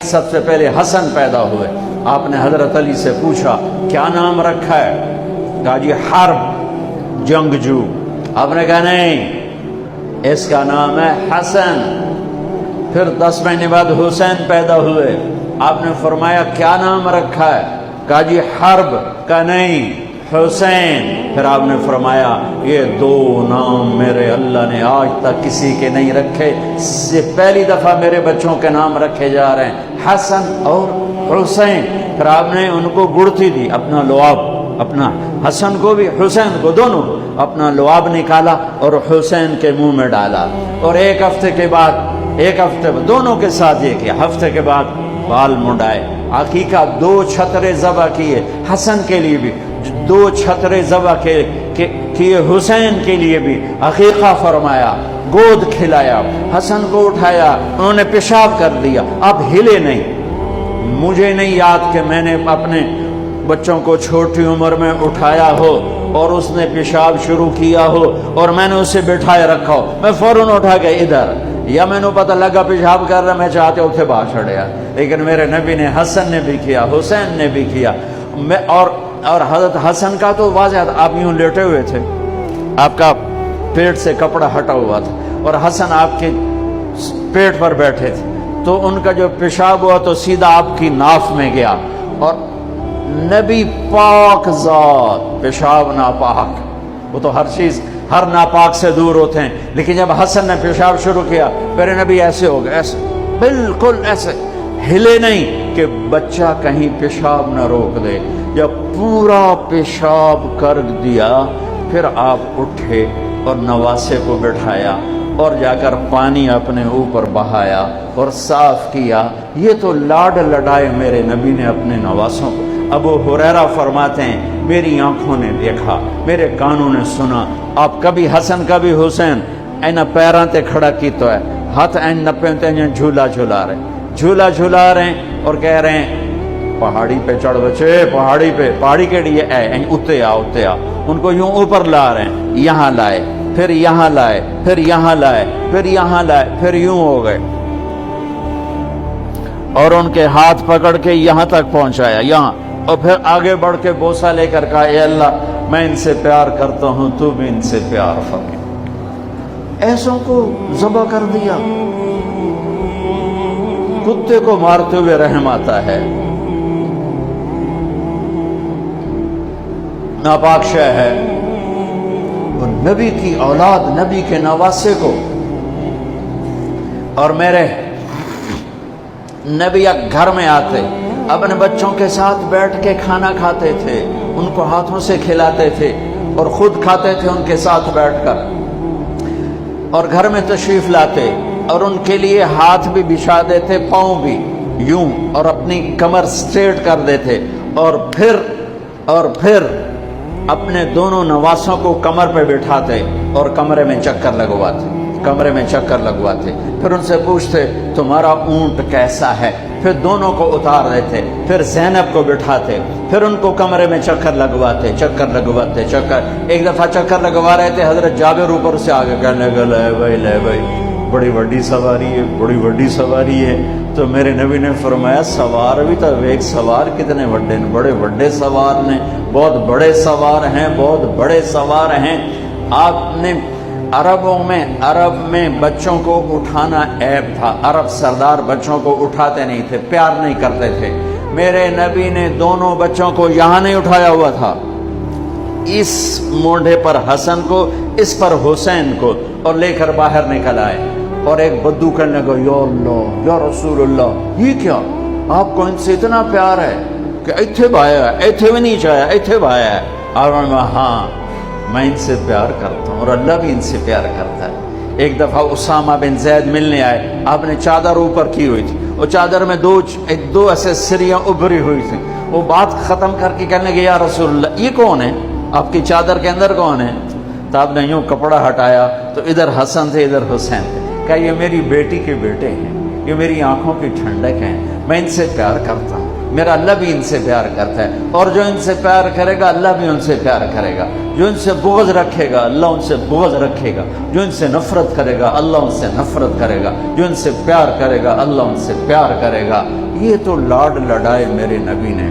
سب سے پہلے حسن پیدا ہوئے، آپ نے حضرت علی سے پوچھا کیا نام رکھا ہے؟ کہا جی حرب، جنگجو۔ آپ نے کہا نہیں، اس کا نام ہے حسن۔ پھر 10 مہینے بعد حسین پیدا ہوئے، آپ نے فرمایا کیا نام رکھا ہے؟ کہا جی حرب۔ کہا نہیں، حسین۔ پھر آپ نے فرمایا یہ 2 نام میرے اللہ نے آج تک کسی کے نہیں رکھے، یہ پہلی دفعہ میرے بچوں کے نام رکھے جا رہے ہیں، حسن اور حسین۔ پھر آپ نے ان کو گڑتی دی، اپنا لعاب، اپنا حسن کو بھی حسین کو، دونوں کو اپنا لعاب نکالا اور حسین کے منہ میں ڈالا، اور ایک ہفتے دونوں کے ساتھ یہ کیا، ہفتے کے بعد بال منڈائے، عقیقہ 2 چھترے ذبح کیے حسن کے لیے بھی، 2 چھترے ذبح کیے حسین کے لیے بھی، عقیقہ فرمایا، گود کھلایا، حسن کو اٹھایا، انہوں نے پیشاب کر دیا، اب ہلے نہیں۔ مجھے نہیں یاد کہ میں نے اپنے بچوں کو چھوٹی عمر میں اٹھایا ہو اور اس نے پیشاب شروع کیا ہو اور میں نے اسے بٹھائے رکھا ہو، میں فوراً اٹھا کے ادھر، یا میں نے پتہ لگا پیشاب کر رہا، میں چاہتے اتھے باہر چھڑیا، لیکن میرے نبی نے حسن نے بھی کیا، حسین نے بھی کیا۔ اور حضرت حسن کا تو واضح، آپ یوں لیٹے ہوئے تھے، آپ کا پیٹ سے کپڑا ہٹا ہوا تھا اور حسن آپ کے پیٹ پر بیٹھے تھے، تو ان کا جو پیشاب ہوا تو سیدھا آپ کی ناف میں گیا، اور نبی پاک ذات، پیشاب ناپاک، وہ تو ہر چیز ہر ناپاک سے دور ہوتے ہیں، لیکن جب حسن نے پیشاب شروع کیا میرے نبی ایسے ہو گئے، ایسے بالکل ایسے، ہلے نہیں کہ بچہ کہیں پیشاب نہ روک دے۔ جب پورا پیشاب کر دیا پھر آپ اٹھے اور نواسے کو بٹھایا اور جا کر پانی اپنے اوپر بہایا اور صاف کیا۔ یہ تو لاڈ لڈائے میرے نبی نے اپنے نواسوں کو۔ ابو ہریرہ فرماتے ہیں میری آنکھوں نے دیکھا، میرے کانوں نے سنا، آپ کبھی حسن کبھی حسین اینا پیراں تے کھڑا کیتا ہے، ہاتھ این نپے تے جھولا جھولا رہے ہیں اور کہہ رہے ہیں پہاڑی پہ چڑھ بچے، پہاڑی کے لیے اتے آ۔ ان کو یوں اوپر لا رہے ہیں، یہاں لائے، پھر یہاں لائے، پھر یہاں لائے، پھر یہاں لائے، پھر یوں ہو گئے، اور ان کے ہاتھ پکڑ کے یہاں تک پہنچایا، یہاں، اور پھر آگے بڑھ کے بوسہ لے کر کہا اے اللہ میں ان سے پیار کرتا ہوں، تو بھی ان سے پیار فرما۔ ایسوں کو ذبح کر دیا۔ کتے کو مارتے ہوئے رحم آتا ہے، ناپاک شے ہے، وہ نبی کی اولاد، نبی کے نواسے کو۔ اور میرے نبی گھر میں آتے اپنے بچوں کے ساتھ بیٹھ کے کھانا کھاتے تھے، ان کو ہاتھوں سے کھلاتے تھے اور خود کھاتے تھے ان کے ساتھ بیٹھ کر، اور گھر میں تشریف لاتے اور ان کے لیے ہاتھ بھی بچھا دیتے، پاؤں بھی یوں، اور اپنی کمر سٹریٹ کر دیتے، اور پھر اپنے دونوں نواسوں کو کمر پہ بٹھاتے اور کمرے میں چکر لگواتے، پھر ان سے پوچھتے تمہارا اونٹ کیسا ہے، پھر دونوں کو اتار دیتے، پھر زینب کو بٹھاتے، پھر ان کو کمرے میں چکر لگواتے۔ ایک دفعہ چکر لگوا رہے تھے، حضرت جابر اوپر سے آگے کہنے لگے لے بھائی بڑی وڈی سواری ہے، تو میرے نبی نے فرمایا سوار بھی تو ایک سوار کتنے بڑے سوار نے، بہت بڑے سوار ہیں۔ آپ نے عرب میں بچوں کو اٹھانا عیب تھا، عرب سردار بچوں کو اٹھاتے نہیں تھے، پیار نہیں کرتے تھے۔ میرے نبی نے دونوں بچوں کو یہاں نہیں اٹھایا ہوا تھا، اس مونڈے پر حسن کو، اس پر حسین کو، اور لے کر باہر نکل آئے، اور ایک بدو کہنے لگا یا اللہ یا رسول اللہ، یہ کیا آپ کو ان سے اتنا پیار ہے کہ ایتھے بایا ہے، ایتھے بھی نہیں چاہیا، ایتھے بایا ہے؟ اور ہاں میں ان سے پیار کرتا ہوں اور اللہ بھی ان سے پیار کرتا ہے۔ ایک دفعہ اسامہ بن زید ملنے آئے، آپ نے چادر اوپر کی ہوئی تھی، وہ چادر میں دو ایسے سریاں ابھری ہوئی تھیں، وہ بات ختم کر کے کہنے لگے یا رسول اللہ یہ کون ہے، آپ کی چادر کے اندر کون ہے؟ تو آپ نے یوں کپڑا ہٹایا تو ادھر حسن تھے ادھر حسین تھے، کہا یہ میری بیٹی کے بیٹے ہیں، یہ میری آنکھوں کی ٹھنڈک ہیں، میں ان سے پیار کرتا ہوں۔ میرا اللہ بھی ان سے پیار کرتا ہے، اور جو ان سے پیار کرے گا اللہ بھی ان سے پیار کرے گا، جو ان سے بغض رکھے گا اللہ ان سے بغض رکھے گا، جو ان سے نفرت کرے گا اللہ ان سے نفرت کرے گا، جو ان سے پیار کرے گا اللہ ان سے پیار کرے گا۔ یہ تو لاڈ لڈائے میرے نبی نے۔